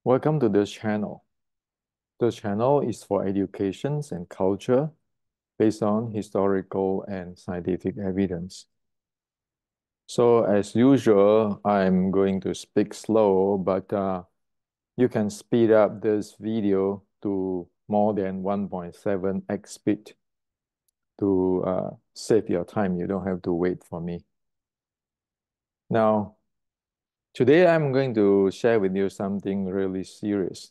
Welcome to this channel. The channel is for education and culture based on historical and scientific evidence. So as usual, I'm going to speak slow, but you can speed up this video to more than 1.7x speed to save your time. You don't have to wait for me. Now, today I'm going to share with you something really serious.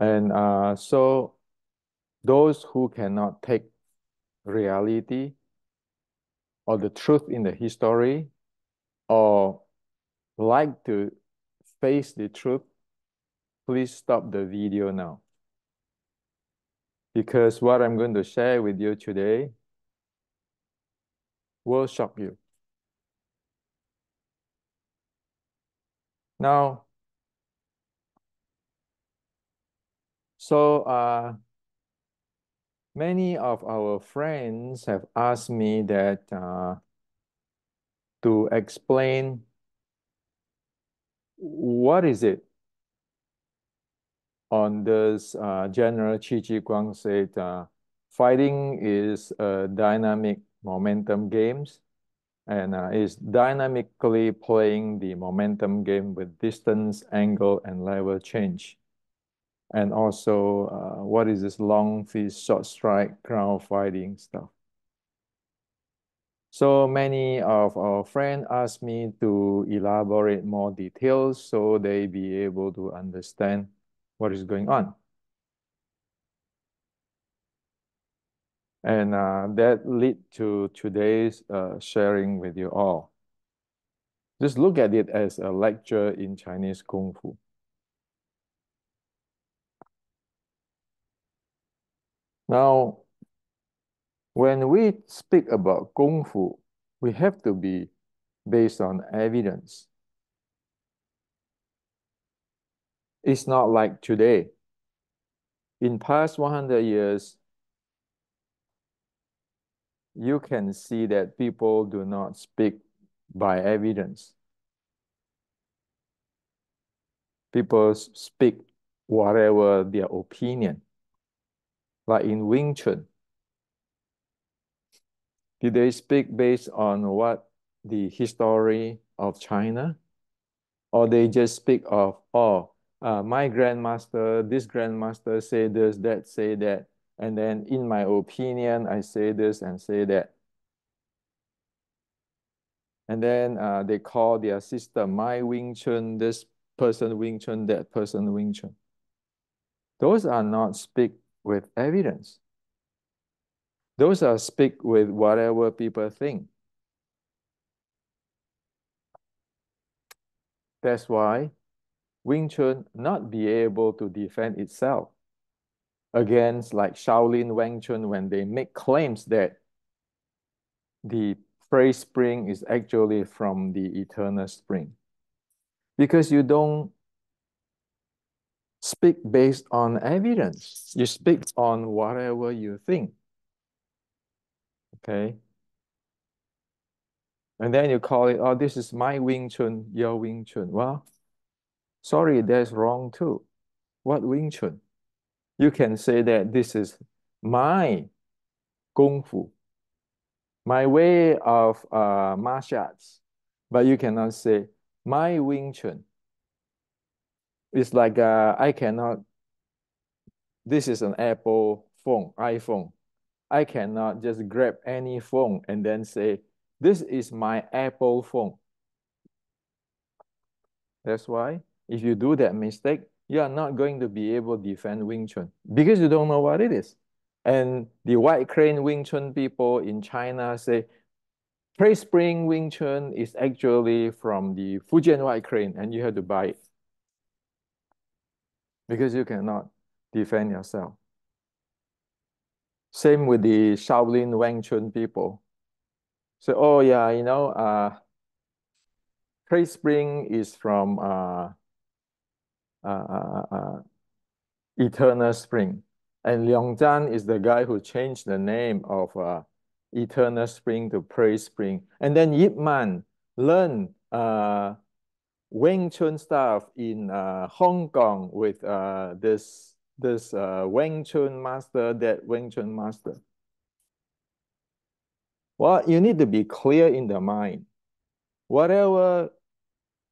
And so those who cannot take reality or the truth in the history or like to face the truth, please stop the video now. Because what I'm going to share with you today will shock you. Now, many of our friends have asked me that to explain what is it on this General Qi Ji Guang said fighting is a dynamic momentum games and is dynamically playing the momentum game with distance, angle, and level change. And also, what is this long fist, short strike, ground fighting stuff? So many of our friends asked me to elaborate more details so they be able to understand what is going on. And that lead to today's sharing with you all. Just look at it as a lecture in Chinese Kung Fu. Now, when we speak about Kung Fu, we have to be based on evidence. It's not like today. In past 100 years, you can see that people do not speak by evidence. People speak whatever their opinion. Like in Wing Chun, did they speak based on what the history of China? Or they just speak of, oh, my grandmaster, this grandmaster say this, that say that. And then in my opinion, I say this and say that. And then they call their system, my Wing Chun, this person Wing Chun, that person Wing Chun. Those are not speak with evidence. Those are speak with whatever people think. That's why Wing Chun not be able to defend itself against like Shaolin Wing Chun when they make claims that the praise spring is actually from the eternal spring. Because you don't speak based on evidence. You speak on whatever you think. Okay? And then you call it, oh, this is my Wing Chun, your Wing Chun. Well, sorry, that's wrong too. What Wing Chun? You can say that this is my Kung Fu, my way of martial arts. But you cannot say my Wing Chun. It's like I cannot, this is an Apple phone, iPhone. I cannot just grab any phone and then say, this is my Apple phone. That's why if you do that mistake, you are not going to be able to defend Wing Chun because you don't know what it is. And the White Crane Wing Chun people in China say, Praise Spring Wing Chun is actually from the Fujian White Crane and you have to buy it because you cannot defend yourself. Same with the Shaolin Wing Chun people. So, oh yeah, you know, Praise Spring is from Eternal Spring. And Liang Zhan is the guy who changed the name of Eternal Spring to Praise Spring. And then Yip Man learned Wing Chun stuff in Hong Kong with this Wing Chun master, that Wing Chun master. Well, you need to be clear in the mind. Whatever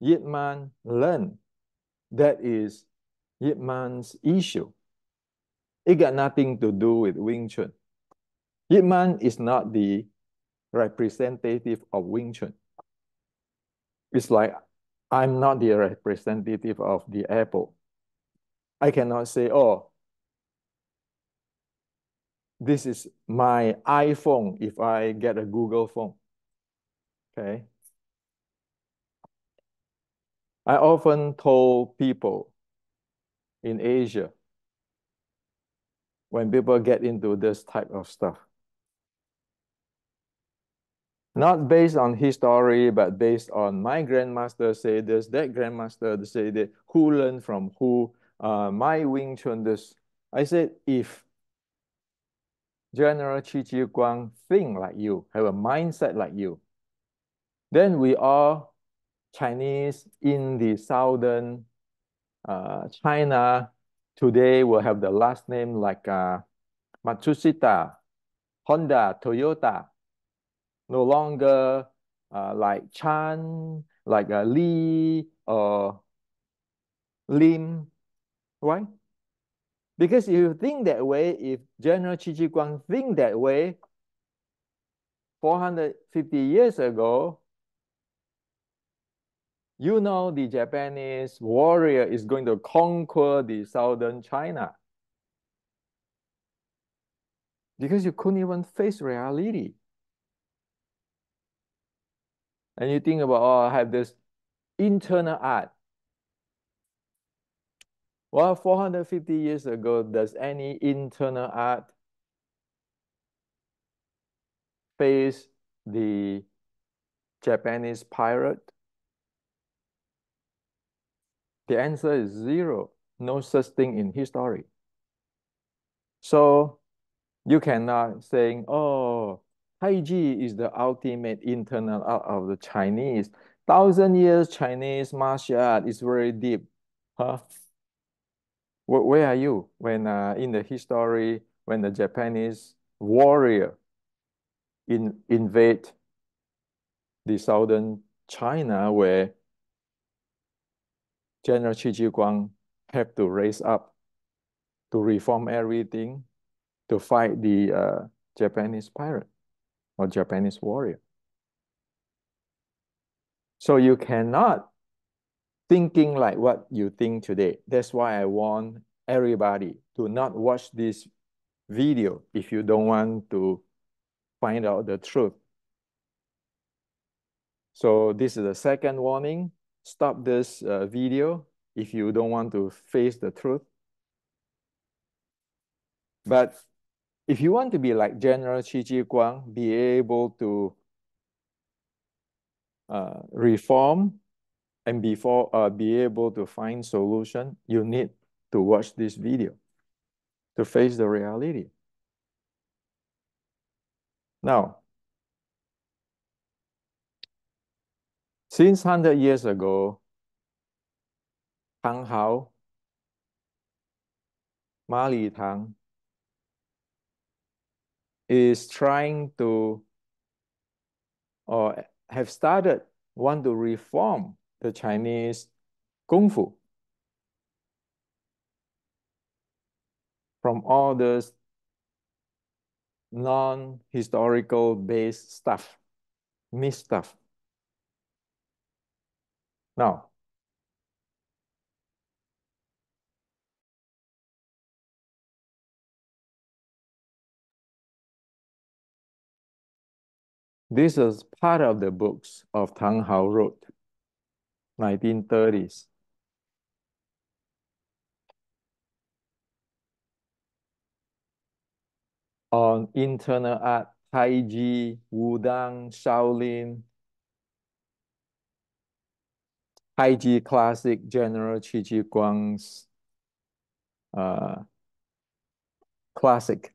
Yip Man learned, that is Yip Man's issue. It got nothing to do with Wing Chun. Yip Man is not the representative of Wing Chun. It's like I'm not the representative of the Apple. I cannot say, oh, this is my iPhone if I get a Google phone. Okay. I often told people in Asia, when people get into this type of stuff, not based on history, but based on my grandmaster say this, that grandmaster say that, who learned from who, my Wing Chun this. I said, if General Qi Ji Guang think like you, have a mindset like you, then we are Chinese in the southern China today will have the last name like Matsushita, Honda, Toyota, no longer like Chan, like Lee or Lim. Why? Because if you think that way, if General Qi Ji Guang think that way 450 years ago, you know the Japanese warrior is going to conquer the southern China. Because you couldn't even face reality. And you think about, oh, I have this internal art. Well, 450 years ago, does any internal art face the Japanese pirate? The answer is zero. No such thing in history. So you cannot say, oh, Taiji is the ultimate internal art of the Chinese. 1,000 years Chinese martial art is very deep. Huh? Where are you when in the history, when the Japanese warrior invade the southern China, where General Qi Ji Guang have to raise up to reform everything to fight the Japanese pirate or Japanese warrior. So you cannot thinking like what you think today. That's why I want everybody to not watch this video if you don't want to find out the truth. So this is the second warning. Stop this video if you don't want to face the truth. But if you want to be like General Qi Ji Guang, be able to reform and be able to find solution, you need to watch this video to face the reality. Now, since 100 years ago, Tang Hao, Ma Li Tang is trying to or have started want to reform the Chinese Kung Fu from all this non-historical based stuff, myth stuff. Now, this is part of the books of Tang Hao wrote, 1930s. On internal art, Taiji, Wudang, Shaolin, Taiji classic, General Qi Ji Guang's classic.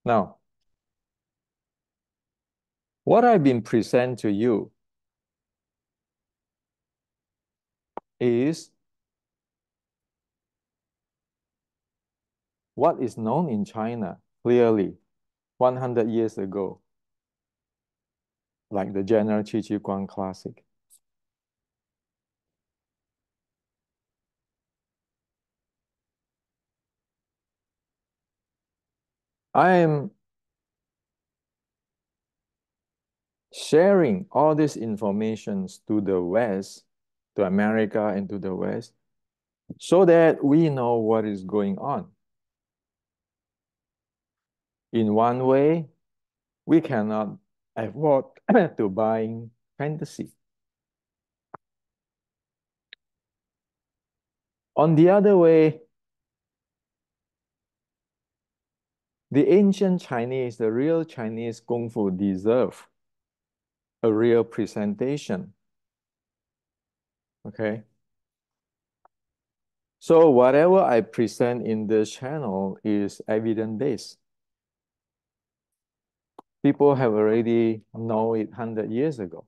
Now, what I've been present to you is what is known in China clearly 100 years ago, like the General Qi Ji Guang Classic. I am sharing all these informations to the West, to America and to the West, so that we know what is going on. In one way, we cannot afford to buying fantasy. On the other way, the ancient Chinese, the real Chinese Kung Fu deserve a real presentation. Okay? So whatever I present in this channel is evidence-based. People have already known it 100 years ago.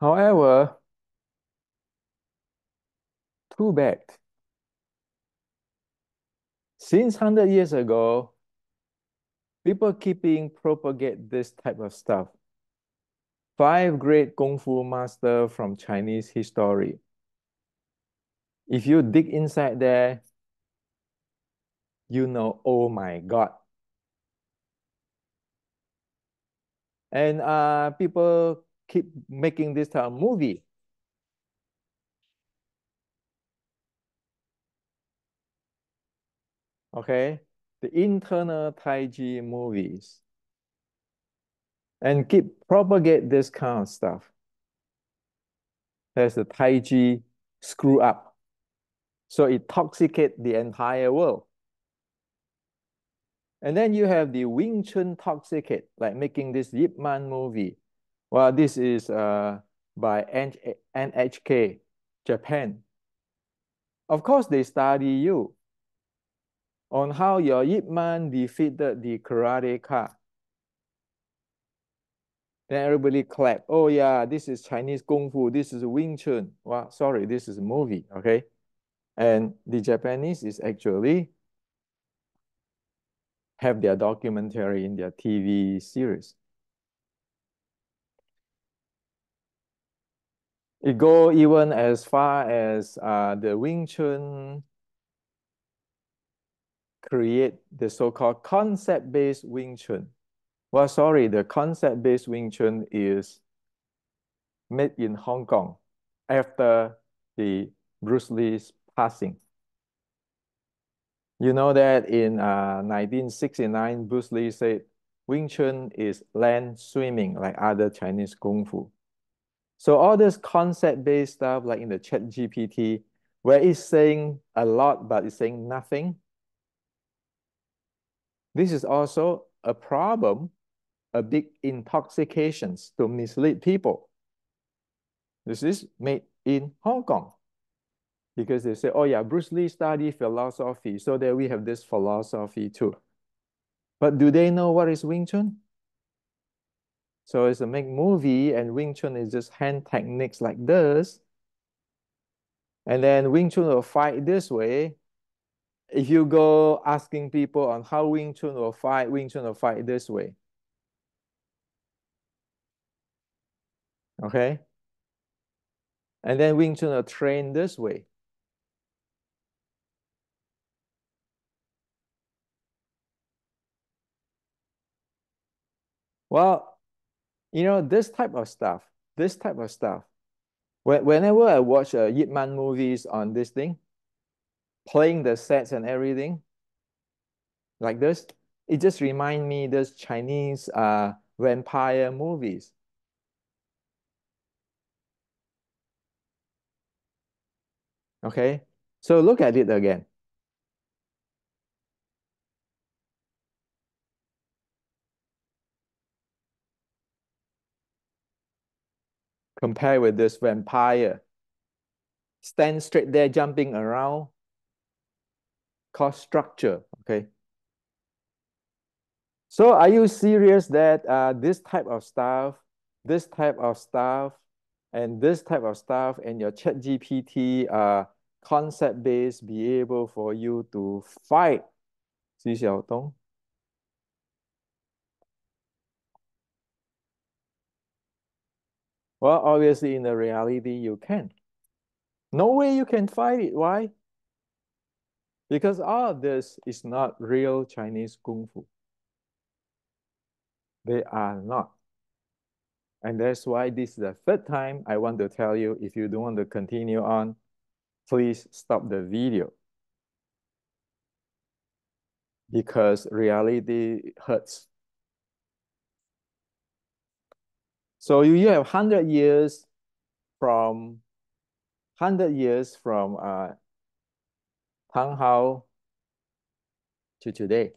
However, too bad. Since 100 years ago, people keeping propagate this type of stuff. 5 great Kung Fu masters from Chinese history. If you dig inside there, you know, oh my God. And people keep making this type of movie. Okay? The internal Taiji movies. And keep propagate this kind of stuff. There's the Taiji screw up. So it toxicate the entire world. And then you have the Wing Chun toxicate, like making this Yip Man movie. Well, this is by NHK, Japan. Of course, they study you on how your Yip Man defeated the karateka. Then everybody clap. Oh yeah, this is Chinese Kung Fu. This is Wing Chun. Well, sorry, this is a movie, okay? And the Japanese is actually have their documentary in their TV series. It go even as far as the Wing Chun create the so-called concept-based Wing Chun. Well, sorry, the concept-based Wing Chun is made in Hong Kong after the Bruce Lee's passing. You know that in 1969, Bruce Lee said, Wing Chun is land swimming like other Chinese Kung Fu. So all this concept-based stuff like in the ChatGPT, where it's saying a lot, but it's saying nothing. This is also a problem, a big intoxications to mislead people. This is made in Hong Kong. Because they say, oh yeah, Bruce Lee studied philosophy, so that we have this philosophy too. But do they know what is Wing Chun? So it's a make movie and Wing Chun is just hand techniques like this. And then Wing Chun will fight this way. If you go asking people on how Wing Chun will fight this way. Okay? And then Wing Chun will train this way. Well, you know, this type of stuff, whenever I watch Yip Man movies on this thing, playing the sets and everything, like this, it just remind me this Chinese vampire movies. Okay, so look at it again. Compare with this vampire. Stand straight there, jumping around. Called structure, okay? So are you serious that this type of stuff, and this type of stuff, and your ChatGPT concept-based be able for you to fight Xi Xiaodong? Well, obviously, in the reality, you can. No way you can fight it. Why? Because all of this is not real Chinese Kung Fu. They are not. And that's why this is the third time I want to tell you, if you don't want to continue on, please stop the video. Because reality hurts. So you have 100 years from Tang Hao to today.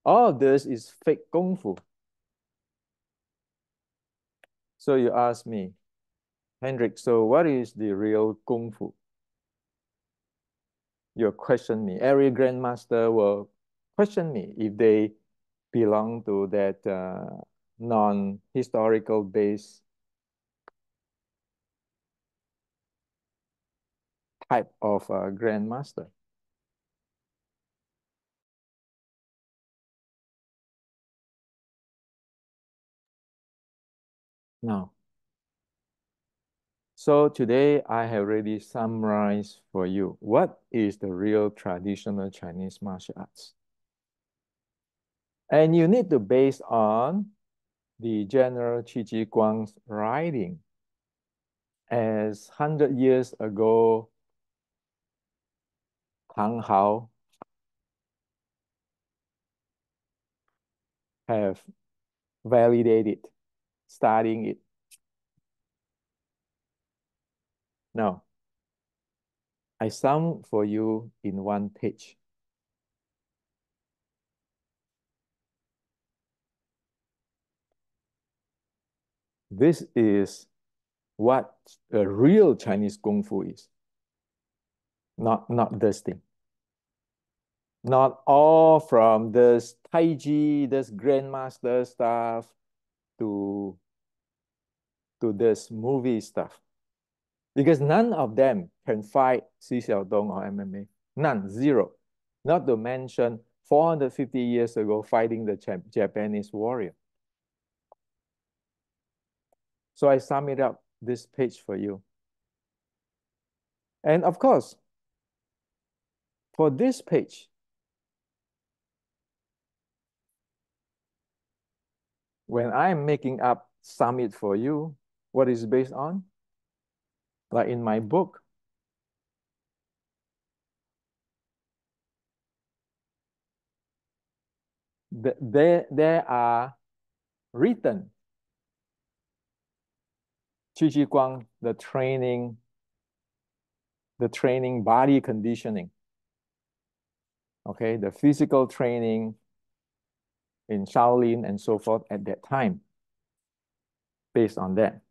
All of this is fake Kung Fu. So you ask me, Hendrik, so what is the real Kung Fu? You question me. Every grandmaster will question me if they belong to that non-historical base type of grandmaster. Now, so today I have already summarized for you what is the real traditional Chinese martial arts. And you need to base on the General Qi Ji Guang's writing. As 100 years ago, Tang Hao have validated, studying it. Now, I sum for you in one page. This is what a real Chinese Kung Fu is. Not this thing. Not all from this Tai Chi, this Grandmaster stuff to this movie stuff. Because none of them can fight Xi Xiaodong or MMA. None, zero. Not to mention 450 years ago fighting the Japanese warrior. So I sum it up this page for you. And of course, for this page, when I'm making up sum it for you, what is based on? Like in my book, there are written Qi Ji Guang, the training body conditioning. Okay, the physical training in Shaolin and so forth at that time. Based on that,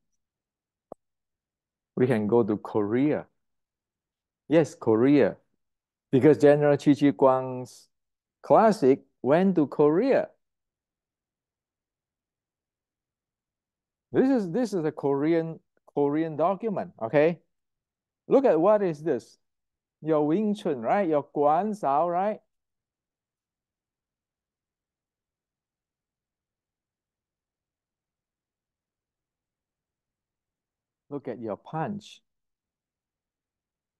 we can go to Korea. Yes, Korea. Because General Qi Ji Guang's classic went to Korea. This is a Korean document, okay? Look at what is this? Your Wing Chun, right? Your Guan Sao, right? Look at your punch.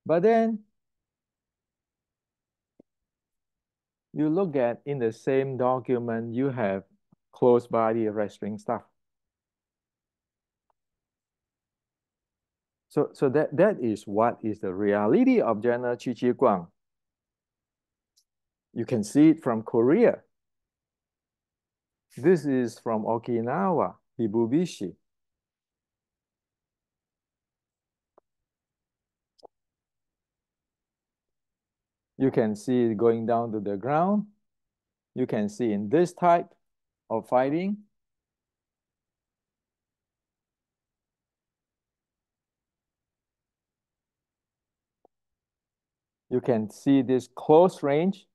But then you look at in the same document, you have close body wrestling stuff. So that is what is the reality of General Qi Ji Guang. You can see it from Korea. This is from Okinawa, Hibubishi. You can see it going down to the ground. You can see in this type of fighting. You can see this close range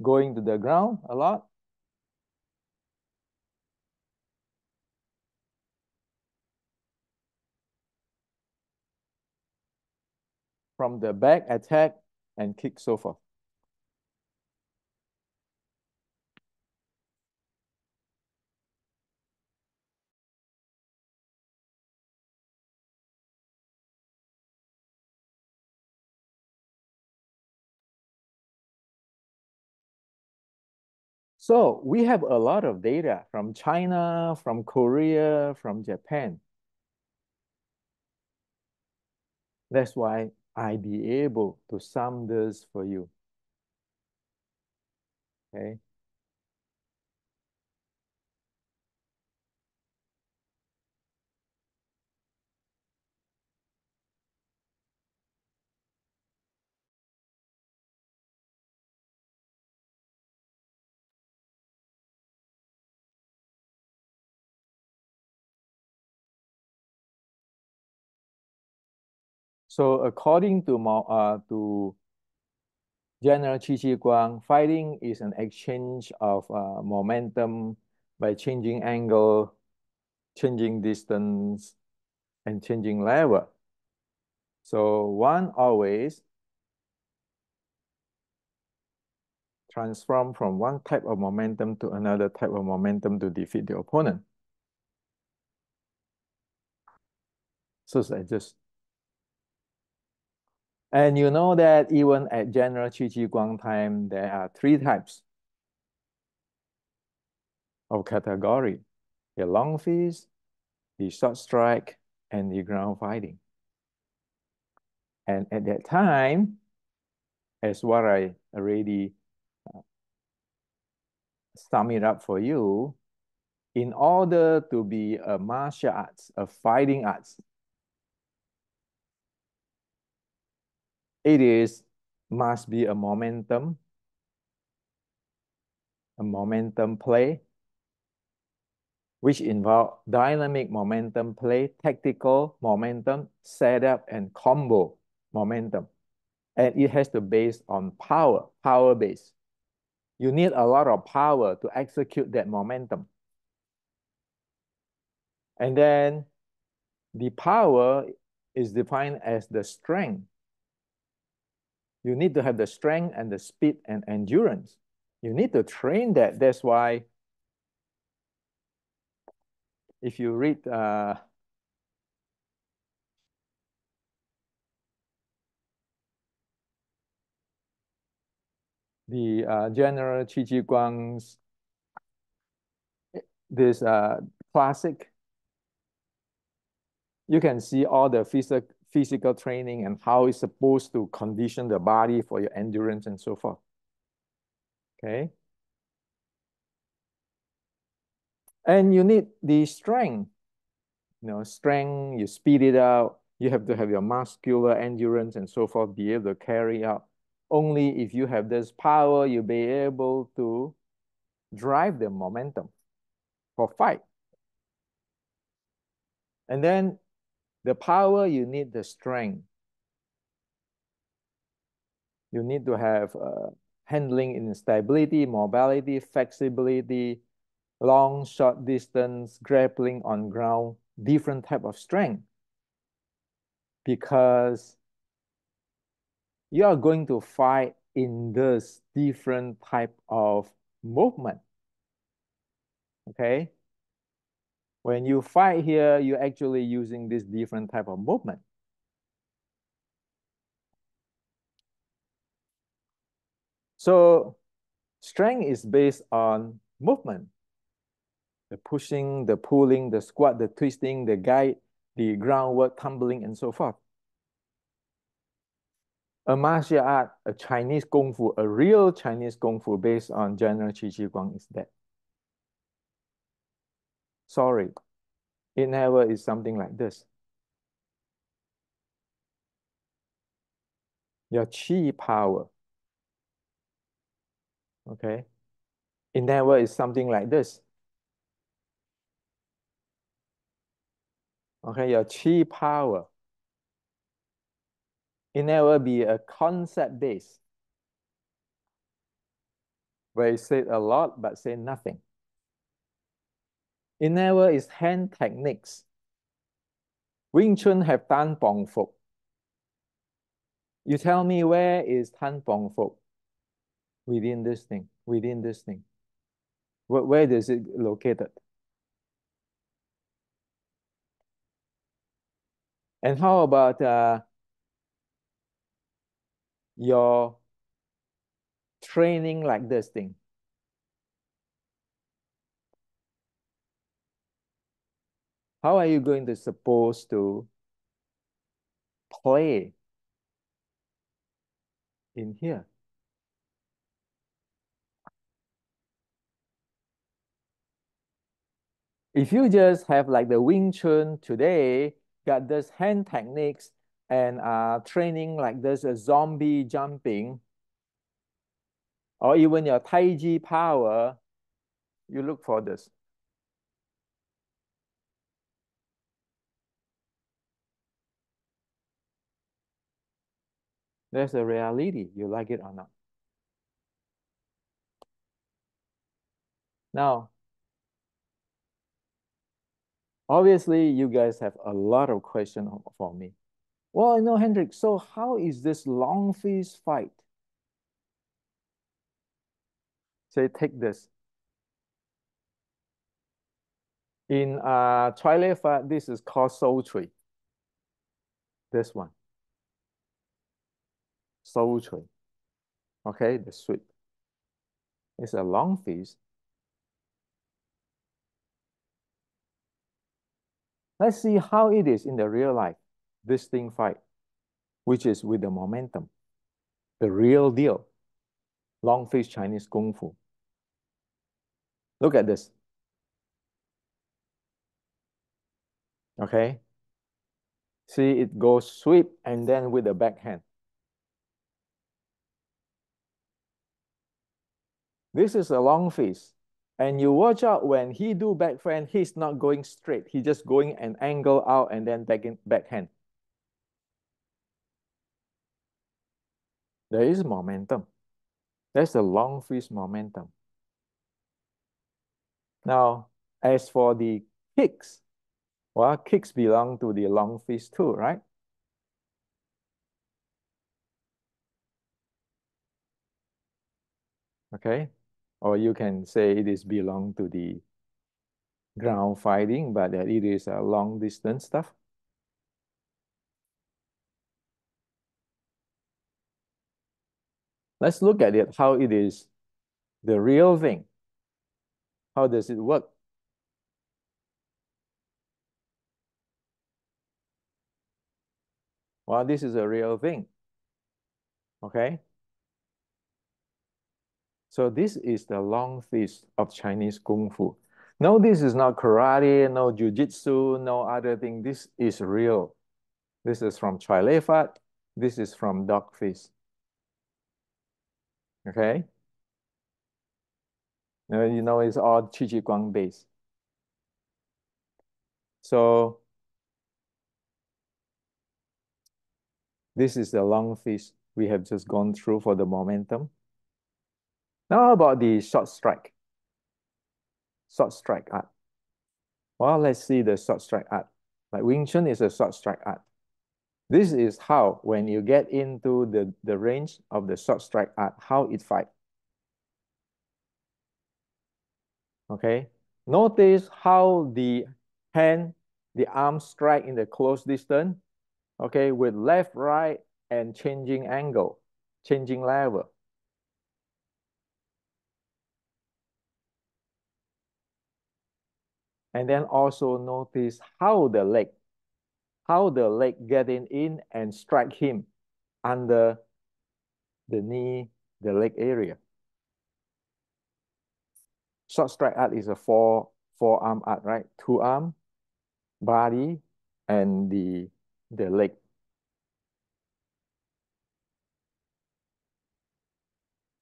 going to the ground a lot. From the back attack and kick so forth. So we have a lot of data from China, from Korea, from Japan. That's why I be able to sum this for you. Okay. So according to General Qi Shi Guang, fighting is an exchange of momentum by changing angle, changing distance, and changing level. So one always transform from one type of momentum to another type of momentum to defeat the opponent. So it's like this. And you know that even at General Qi Shi Guang time, there are three types of category: the long fist, the short strike, and the ground fighting. And at that time, as what I already sum it up for you, in order to be a martial arts, a fighting arts, it is must be a momentum play, which involve dynamic momentum play, tactical momentum, setup, and combo momentum. And it has to base on power base. You need a lot of power to execute that momentum. And then the power is defined as the strength. You need to have the strength and the speed and endurance. You need to train that. That's why if you read the General Qi Ji Guang's this classic, you can see all the physical training and how it's supposed to condition the body for your endurance and so forth. Okay. And you need the strength. Strength, you speed it out. You have to have your muscular endurance and so forth, be able to carry out. Only if you have this power, you'll be able to drive the momentum for fight. And then the power, you need the strength. You need to have handling instability, mobility, flexibility, long, short distance, grappling on ground, different type of strength. Because you are going to fight in this different type of movement. Okay? When you fight here, you're actually using this different type of movement. So strength is based on movement. The pushing, the pulling, the squat, the twisting, the guide, the groundwork, tumbling, and so forth. A martial art, a Chinese Kung Fu, a real Chinese Kung Fu based on General Qi Shi Guang is that. Sorry, it never is something like this. Your Qi power, okay? It never is something like this. Okay, your Qi power It never be a concept base where you say a lot but say nothing. It never is hand techniques. Wing Chun have Tan Bong Fuk. You tell me where is Tan Bong Fuk within this thing, within this thing? Where is it located? And how about your training like this thing? How are you going to supposed to play in here? If you just have like the Wing Chun today, got this hand techniques and training like this zombie jumping, or even your Tai Chi power, you look for this. There's a reality, you like it or not. Now, obviously, you guys have a lot of questions for me. Well, no, Hendrik, so how is this long fist fight? Say, take this. In Chai Lei Fa, this is called Soul Tree. This one. Soul Tree. Okay, the sweep. It's a long fist. Let's see how it is in the real life, this thing fight, which is with the momentum. The real deal. Long fist Chinese Kung Fu. Look at this. Okay. See, it goes sweep and then with the backhand. This is a long fist. And you watch out when he do backhand, he's not going straight. He's just going an angle out and then backhand. There is momentum. There's a long fist momentum. Now, as for the kicks, well, kicks belong to the long fist too, right? Okay. Or you can say it is belong to the ground fighting, but that it is a long distance stuff. Let's look at it, how it is the real thing. How does it work? Well, this is a real thing. Okay. So this is the long fist of Chinese Kung Fu. No, this is not karate, no jujitsu, no other thing. This is real. This is from Chai Lei Fat. This is from Dog Fist. Okay. Now, you know, it's all Qi Ji Guang based. So this is the long fist we have just gone through for the momentum. Now how about the short strike? Short strike art. Well, let's see the short strike art. Like Wing Chun is a short strike art. This is how, when you get into the range of the short strike art, how it fight. Okay. Notice how the hand, the arm strike in the close distance, okay, with left, right, and changing angle, changing level. And then also notice how the leg getting in and strike him under the knee, the leg area. Short strike art is a forearm art, right? Two arm, body, and the leg.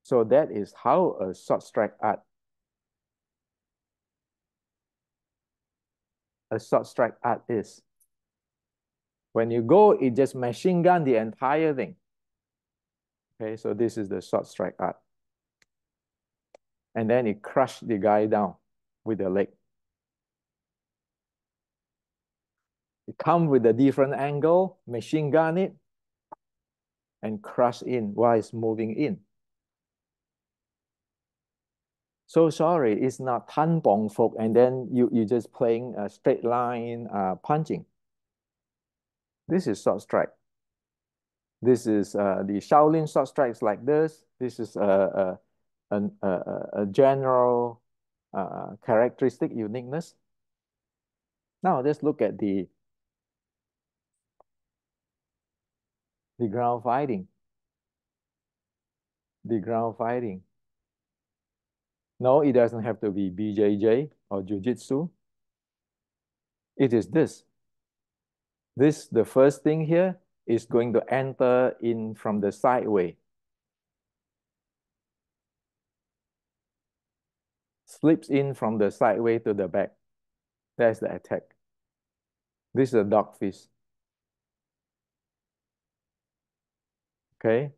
So that is how a short strike art, is. When you go, it just machine gun the entire thing. Okay, so this is the short strike art. And then it crushed the guy down with the leg. It comes with a different angle, machine gun it, and crush in while it's moving in. So sorry, it's not Tan Bong Fok, and then you just playing a straight line punching. This is short strike. This is the Shaolin short strikes like this. This is a general characteristic uniqueness. Now let's look at the ground fighting. The ground fighting. No, it doesn't have to be BJJ or Jiu-Jitsu. It is this. This, the first thing here, is going to enter in from the sideway. Slips in from the sideway to the back. That's the attack. This is a dog fist. Okay?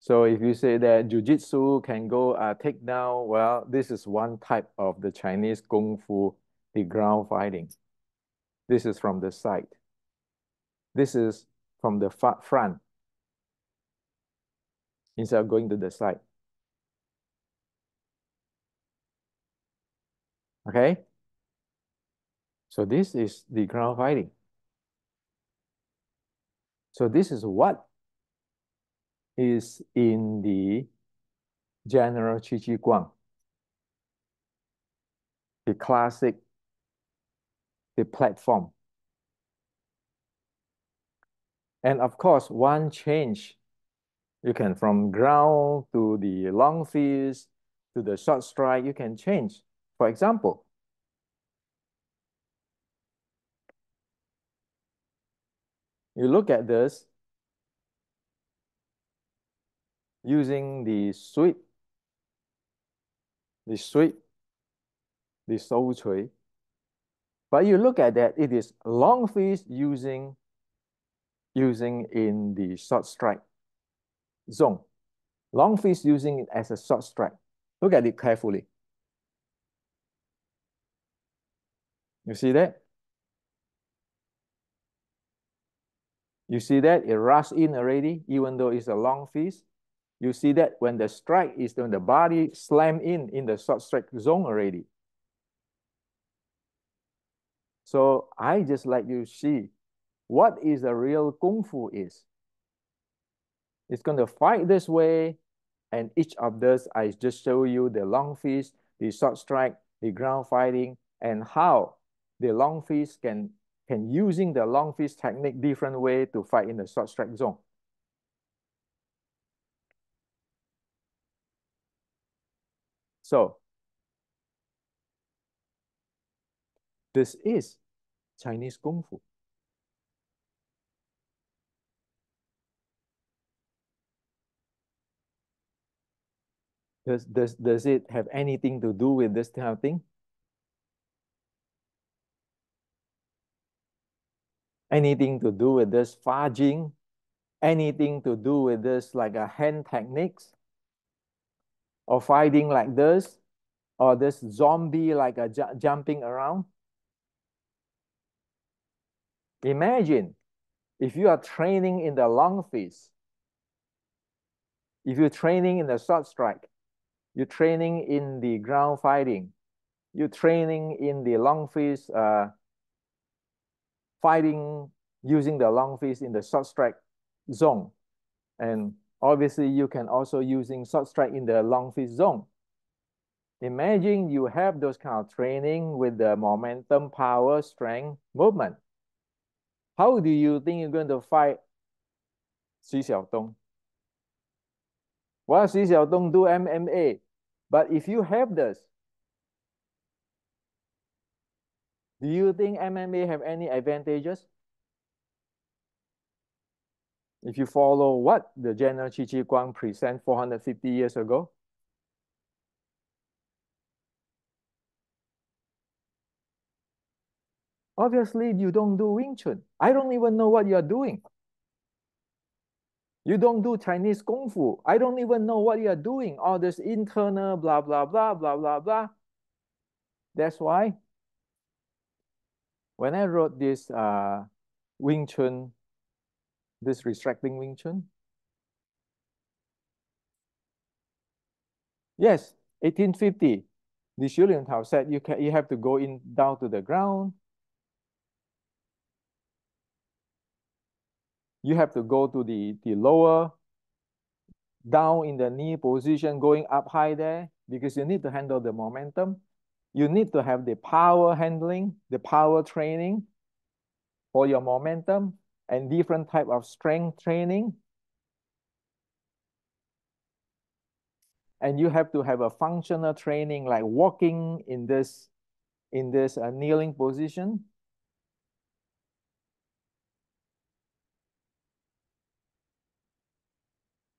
So if you say that Jiu-Jitsu can go take down, well, this is one type of the Chinese Kung Fu, the ground fighting. This is from the side. This is from the front, instead of going to the side. Okay? So this is the ground fighting. So this is what is in the general Qi Ji Guang, the classic, the platform. And of course, one change, you can from ground to the long fist to the short strike, you can change. For example, you look at this using the sweep, the Shou Cui. But you look at that, it is long fist using in the short strike zone. Long fist using it as a short strike. Look at it carefully. You see that? You see that it rushed in already, even though it's a long fist. You see that when the strike is when the body slam in the short strike zone already. So I just like you see what is the real Kung Fu is. It's going to fight this way, and each of those, I just show you the long fist, the short strike, the ground fighting, and how the long fist can using the long fist technique different way to fight in the short strike zone. So this is Chinese Kung Fu. Does it have anything to do with this kind of thing? Anything to do with this Fa Jing? Anything to do with this like a hand techniques? Or fighting like this? Or this zombie like a jumping around? Imagine if you are training in the long fist, if you're training in the short strike, you're training in the ground fighting, you're training in the long fist fighting using the long fist in the short strike zone. And obviously you can also using short strike in the long fist zone. Imagine you have those kind of training with the momentum, power, strength, movement. How do you think you're going to fight Xu Xiaodong? Well, Xu Xiaodong do MMA, but if you have this, do you think MMA have any advantages? If you follow what the General Qi Ji Guang present 450 years ago? Obviously, you don't do Wing Chun. I don't even know what you're doing. You don't do Chinese Kung Fu. I don't even know what you're doing. All this internal blah, blah, blah, blah, blah, blah. That's why when I wrote this Wing Chun, this restricting Wing Chun, yes, 1850, the Xu Lin Tao said you have to go in down to the ground. You have to go to the lower, down in the knee position, going up high there, because you need to handle the momentum. You need to have the power handling, the power training for your momentum, and different type of strength training. And you have to have a functional training, like walking in this kneeling position.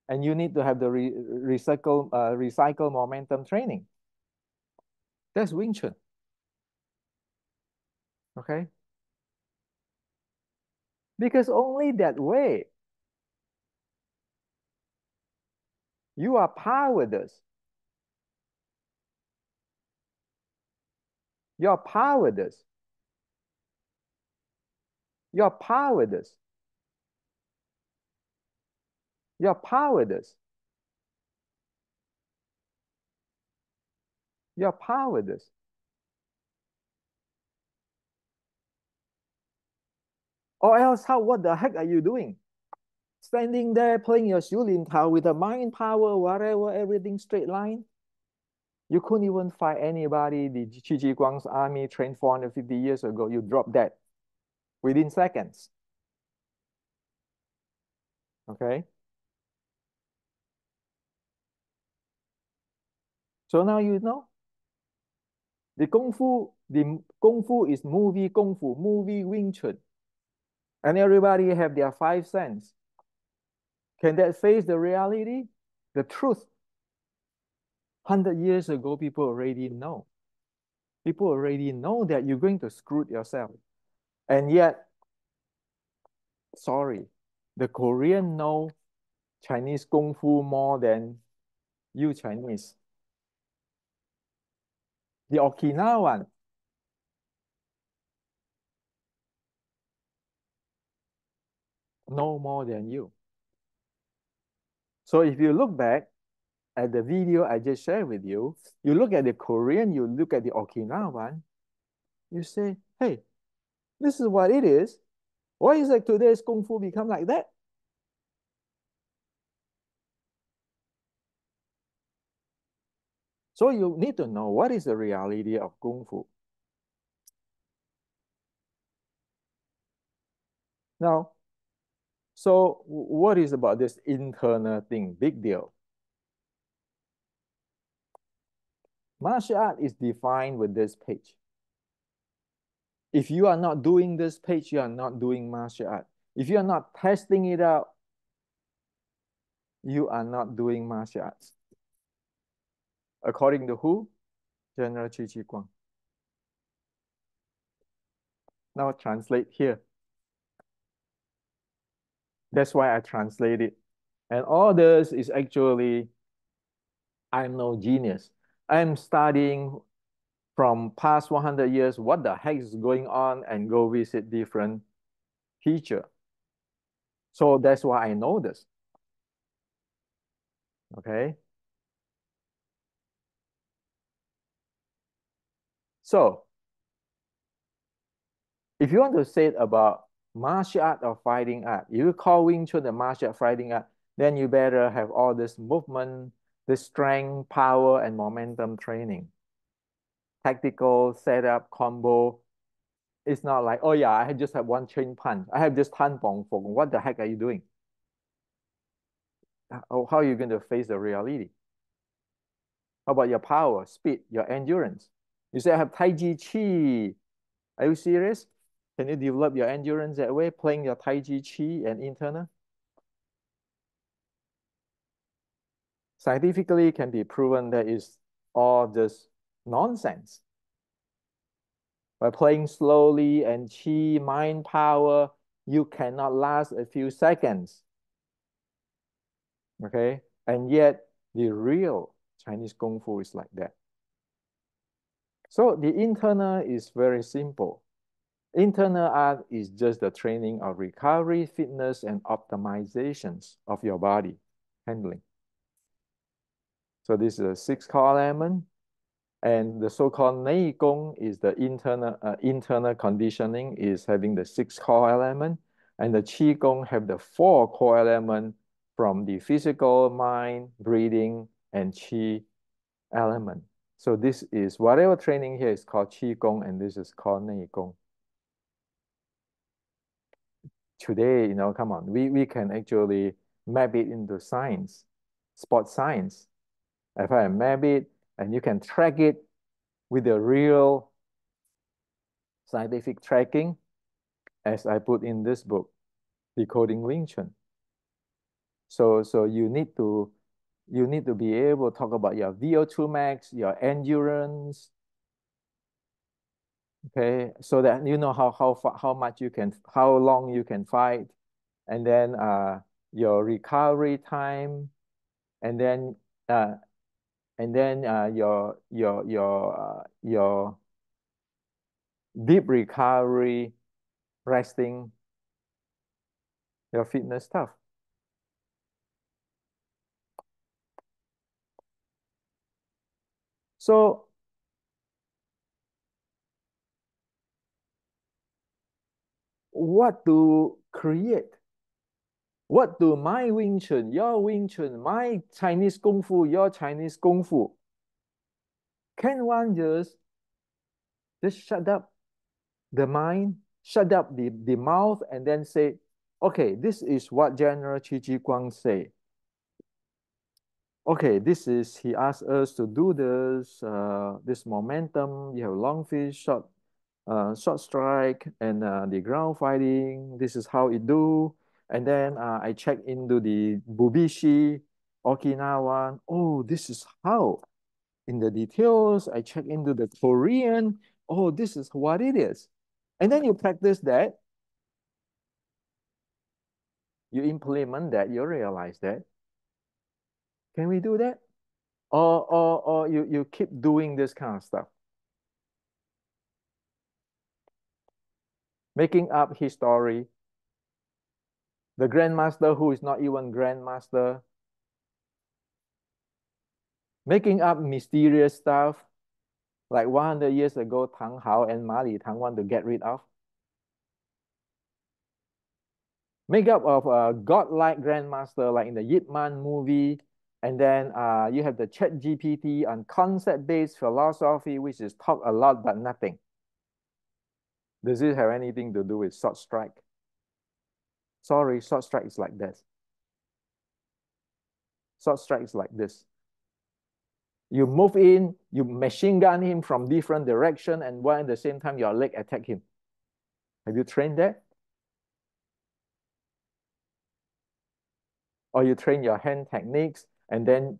And you need to have the recycle momentum training. That's Wing Chun. Okay? Because only that way you are powerless. You're powerless. You're powerless. You're powerless. You're powerless. Or else, what the heck are you doing? Standing there playing your Xu Lin Tao with a mind power, whatever, everything straight line. You couldn't even fight anybody. The Qi Ji Guang's army trained 450 years ago. You drop that within seconds. Okay? So now you know. The Kung Fu is movie Kung Fu, movie Wing Chun. And everybody have their 5 cents. Can that face the reality? The truth. 100 years ago, people already know. People already know that you're going to screw yourself. And yet, sorry, the Korean know Chinese Kung Fu more than you Chinese. The Okinawan know more than you. So if you look back at the video I just shared with you, you look at the Korean, you look at the Okinawan, you say, hey, this is what it is. Why is like today's Kung Fu become like that? So you need to know what is the reality of Kung Fu. Now, so what is about this internal thing? Big deal. Martial art is defined with this page. If you are not doing this page, you are not doing martial art. If you are not testing it out, you are not doing martial arts. According to who? General Qi Ji Guang. Now translate here. That's why I translate it. And all this is actually, I'm no genius. I'm studying from past 100 years, what the heck is going on, and go visit different teacher. So that's why I know this. Okay. So if you want to say about martial art or fighting art, if you call Wing Chun the martial art fighting art, then you better have all this movement, this strength, power, and momentum training. Tactical setup, combo. It's not like, oh yeah, I just have one chain punch. I have just tan bong fong. What the heck are you doing? How are you going to face the reality? How about your power, speed, your endurance? You say I have Tai Chi. Are you serious? Can you develop your endurance that way, playing your Tai Chi and internal? Scientifically, it can be proven that is all just nonsense. By playing slowly and chi, mind power, you cannot last a few seconds. Okay? And yet, the real Chinese Kung Fu is like that. So the internal is very simple. Internal art is just the training of recovery, fitness, and optimizations of your body handling. So this is a 6 core element. And the so-called Nei Gong is the internal conditioning is having the 6 core element. And the Qi Gong have the 4 core element from the physical, mind, breathing, and Qi element. So this is whatever training here is called Qi Gong, and this is called Nei Gong. Today, you know, come on, we can actually map it into science, sports science. If I map it and you can track it with the real scientific tracking, as I put in this book, Decoding Wing Chun. So you need to be able to talk about your VO2 max, your endurance, okay, so that you know how much you can, how long you can fight, and then your recovery time, and then uh, your deep recovery, resting, your fitness stuff. So what to create? What do my Wing Chun, your Wing Chun, my Chinese Kung Fu, your Chinese Kung Fu? Can one just shut up the mind, shut up the mouth, and then say, okay, this is what General Qi Ji Guang say. Okay, this is, he asked us to do this momentum, you have long fist, short strike, and the ground fighting, this is how it do. And then I check into the Bubishi, Okinawa. Oh, this is how. In the details, I check into the Korean. Oh, this is what it is. And then you practice that. You implement that, you realize that. Can we do that? Or you keep doing this kind of stuff. Making up his story. The grandmaster who is not even grandmaster. Making up mysterious stuff. Like 100 years ago, Tang Hao and Ma Li Tang want to get rid of. Make up of a godlike grandmaster like in the Yip Man movie. And then you have the ChatGPT on concept-based philosophy, which is talk a lot but nothing. Does it have anything to do with short strike? Sorry, short strike is like this. Short strike is like this. You move in, you machine gun him from different direction, and while at the same time your leg attack him. Have you trained that? Or you train your hand techniques and then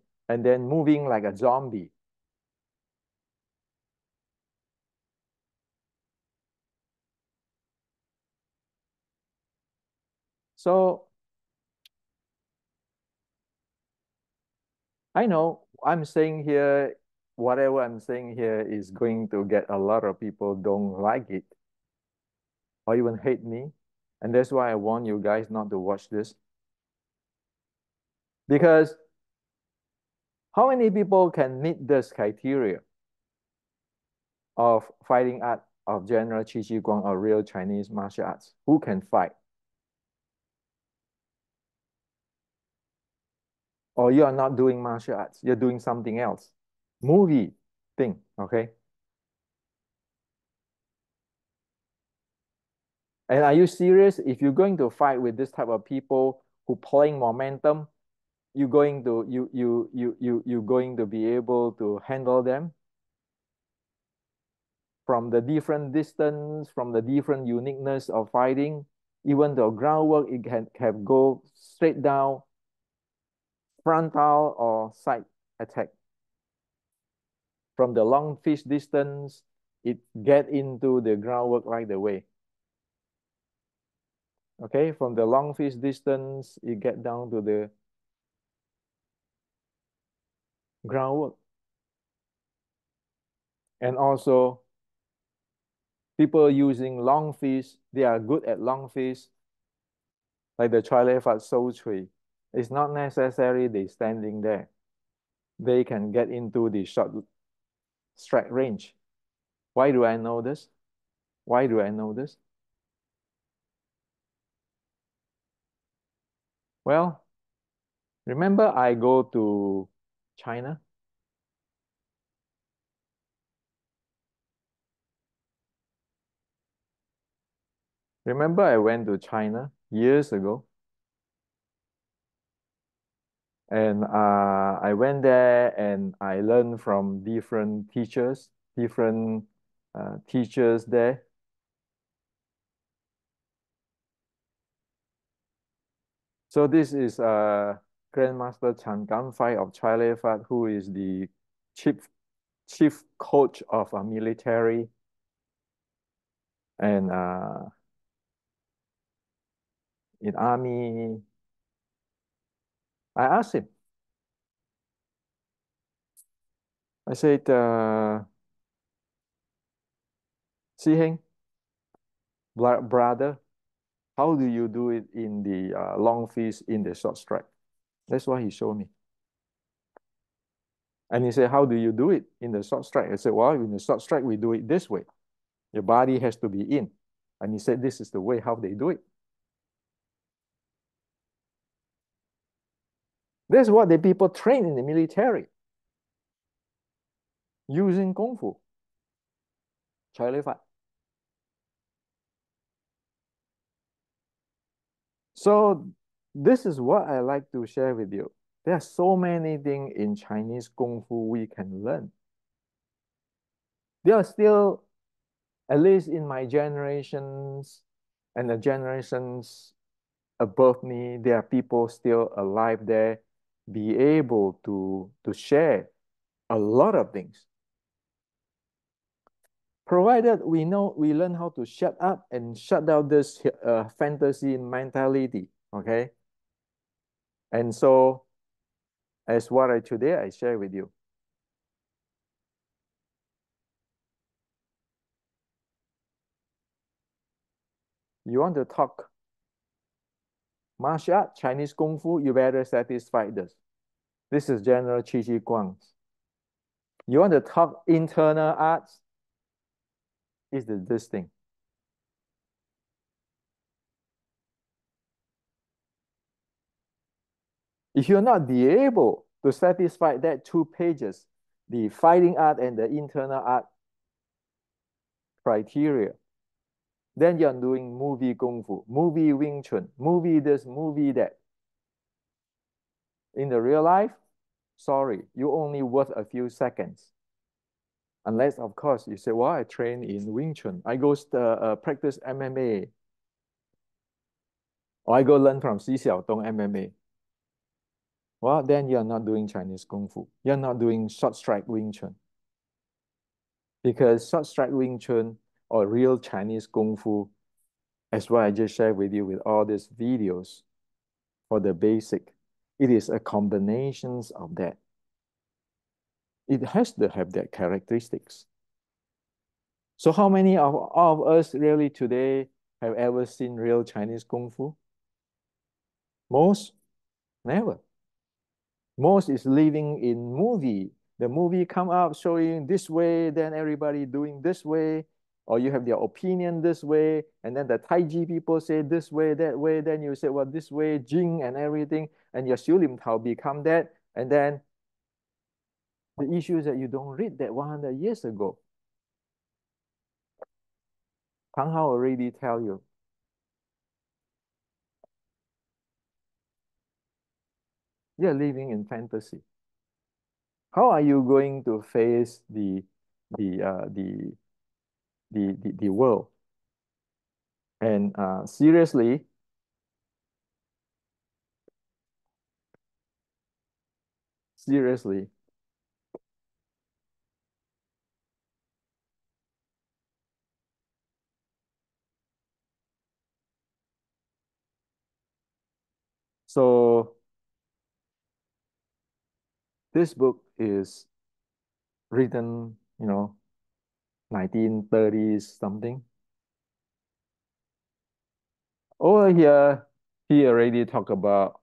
moving like a zombie. So I know I'm saying here, whatever I'm saying here is going to get a lot of people don't like it or even hate me. And that's why I want you guys not to watch this. Because how many people can meet this criteria of fighting art of General Qi Ji Guang or real Chinese martial arts? Who can fight? Or you are not doing martial arts, you're doing something else. Movie thing, okay? And are you serious? If you're going to fight with this type of people who playing momentum, you're going to you going to be able to handle them from the different distance, from the different uniqueness of fighting. Even the groundwork, it can have go straight down, frontal or side attack. From the long fish distance, it get into the groundwork right away. Okay, from the long fish distance, it get down to the groundwork. And also, people using long fish, they are good at long fish, like the Chai Fat Soul Tree. It's not necessary they standing there. They can get into the short strike range. Why do I know this? Why do I know this? Well, remember I go to China? Remember I went to China years ago, and I went there and I learned from different teachers there. So this is Grandmaster Chan Ganfai of Chai Lei Fat, who is the chief chief coach of a military, and in army. I asked him. I said, "Si Heng, brother, how do you do it in the long fish in the short strike?" That's what he showed me. And he said, "How do you do it in the short strike?" I said, "Well, in the short strike, we do it this way. Your body has to be in." And he said, "This is the way how they do it." That's what the people train in the military, using Kung Fu, Chai Lei Fat. So this is what I like to share with you. There are so many things in Chinese Kung Fu we can learn. There are still, at least in my generations and the generations above me, there are people still alive there, be able to share a lot of things. Provided we know, we learn how to shut up and shut down this fantasy mentality, okay? And so, as what today I share with you. You want to talk martial art, Chinese Kung Fu, you better satisfy this. This is General Qi Shi Guang. You want to talk internal arts, is this thing. If you're not be able to satisfy that 2 pages, the fighting art and the internal art criteria, then you're doing movie Kung Fu, movie Wing Chun, movie this, movie that. In the real life, sorry, you only worth a few seconds. Unless, of course, you say, well, I train in Wing Chun. I go practice MMA. Or I go learn from Xi Xiaodong MMA. Well, then you're not doing Chinese Kung Fu. You're not doing short strike Wing Chun. Because short strike Wing Chun or real Chinese Kung Fu, as what I just shared with you with all these videos for the basic, it is a combination of that. It has to have that characteristics. So how many of us really today have ever seen real Chinese Kung Fu? Most? Never. Most is living in movie. The movie come up showing this way, then everybody doing this way, or you have their opinion this way, and then the Taiji people say this way, that way, then you say, well, this way, Jing and everything, and your Xiu Lim Tao become that, and then the issue is that you don't read that 100 years ago. Tang Hao already tell you. You're living in fantasy. How are you going to face the uh, the the world? And seriously, seriously, So this book is written, 1930s something. Over here, he already talked about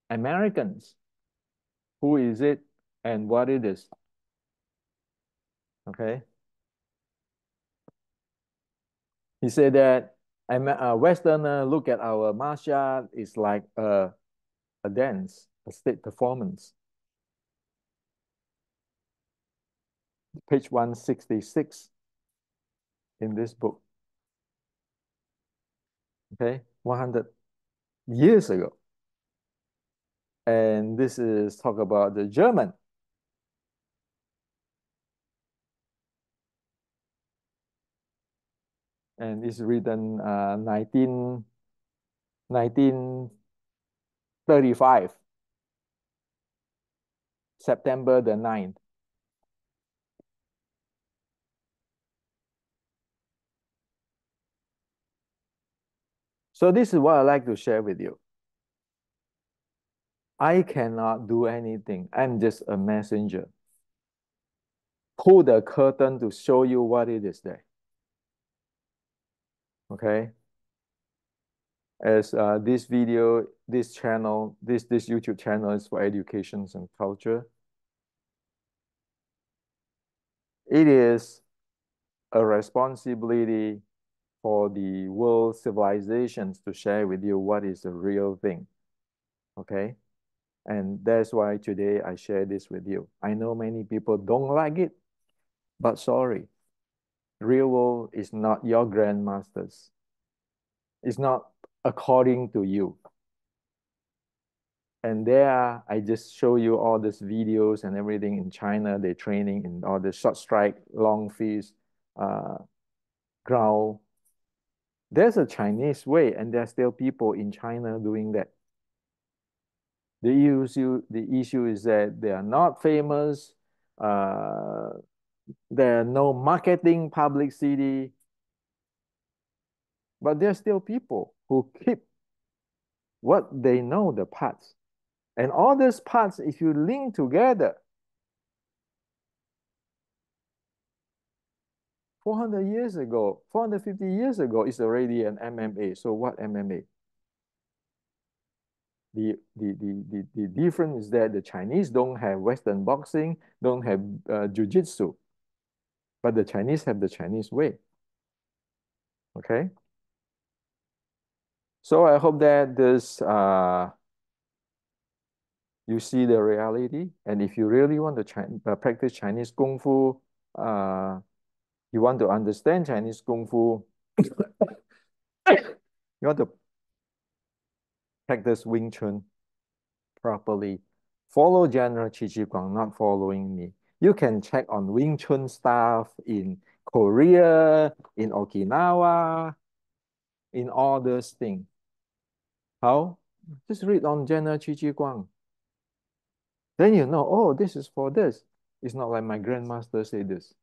Americans. Who is it and what it is? Okay. He said that Westerner look at our martial art is like a dance, a state performance. Page 166 in this book. Okay, 100 years ago. And this is talk about the German. And it's written 1935, September the 9th. So this is what I like to share with you. I cannot do anything. I'm just a messenger. Pull the curtain to show you what it is there. Okay. As this video, this channel, this YouTube channel is for education and culture. It is a responsibility for the world civilizations to share with you what is the real thing. Okay. And that's why today I share this with you. I know many people don't like it, but sorry. Real world is not your grandmasters. It's not according to you. And there, I just show you all these videos and everything in China. They're training in all the short strike, long fist, ground. There's a Chinese way, and there's still people in China doing that. The issue is that they are not famous. There are no marketing publicity, but there's still people who keep what they know, the parts. And all these parts, if you link together, 400 years ago, 450 years ago, is already an MMA. So what MMA? The difference is that the Chinese don't have Western boxing, don't have jiu-jitsu, but the Chinese have the Chinese way. Okay. So I hope that this you see the reality, and if you really want to practice Chinese Kung Fu, you want to understand Chinese Kung Fu, you want to practice Wing Chun properly, follow General Chi Chi Guang, not following me. You can check on Wing Chun stuff in Korea, in Okinawa, in all those things. How? Just read on General Chi Chi Guang. Then you know, oh, this is for this. It's not like my grandmaster said this.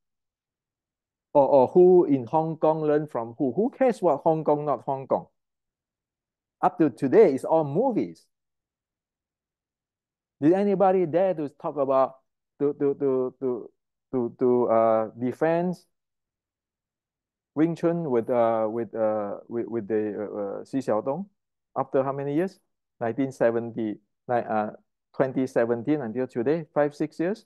Or who in Hong Kong learn from who? Who cares what Hong Kong, not Hong Kong? Up to today, it's all movies. Did anybody dare to talk about defense Wing Chun with the Xi Xiaodong after how many years? 1970, 2017 until today, 5-6 years.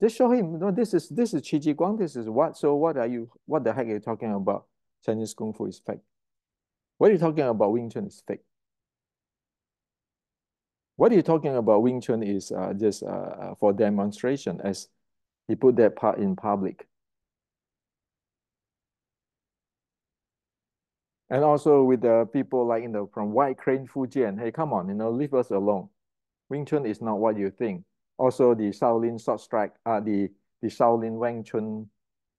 Just show him, no, this is Qi Ji Guang, this is what? So what the heck are you talking about? Chinese Kung Fu is fake. What are you talking about? Wing Chun is fake. What are you talking about? Wing Chun is just for demonstration, as he put that part in public. And also with the people like from White Crane Fujian, hey, come on, leave us alone. Wing Chun is not what you think. Also the Shaolin short strike, the Shaolin Wing Chun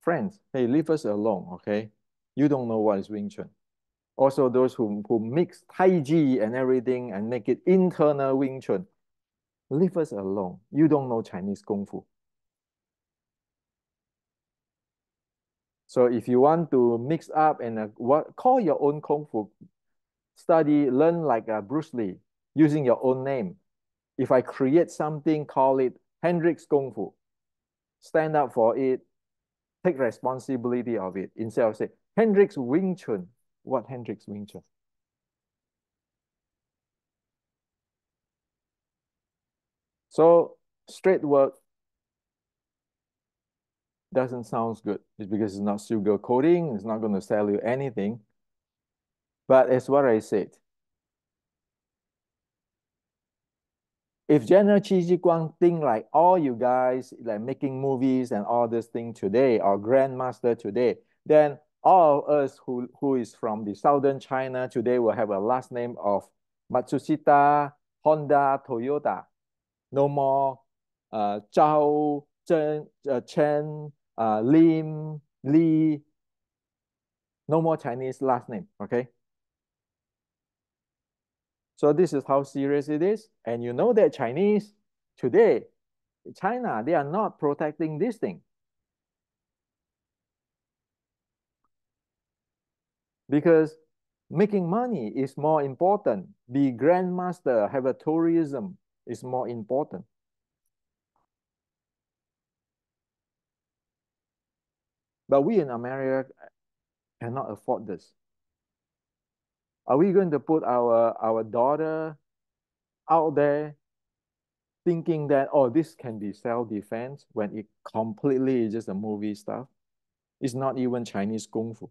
friends, hey, leave us alone, okay? You don't know what is Wing Chun. Also those who mix Tai Chi and everything and make it internal Wing Chun, leave us alone. You don't know Chinese Kung Fu. So if you want to mix up and call your own Kung Fu, study, learn like Bruce Lee, using your own name. If I create something, call it Hendrix Kung Fu. Stand up for it, take responsibility of it, instead of say, Hendrix Wing Chun. What Hendrix Wing Chun? So straight work doesn't sound good. It's because it's not sugar coating. It's not going to sell you anything. But as what I said, if General Qi Ji Guang think like all you guys like making movies and all this thing today, or grandmaster today, then all of us who is from the southern China today will have a last name of Matsushita, Honda, Toyota. No more Zhao, Chen, Lim, Li. No more Chinese last name. Okay. So this is how serious it is. And you know that Chinese today, China, they are not protecting this thing. Because making money is more important. Be grandmaster, have a tourism is more important. But we in America cannot afford this. Are we going to put our daughter out there thinking that, oh, this can be self-defense when it completely is just a movie stuff? It's not even Chinese Kung Fu.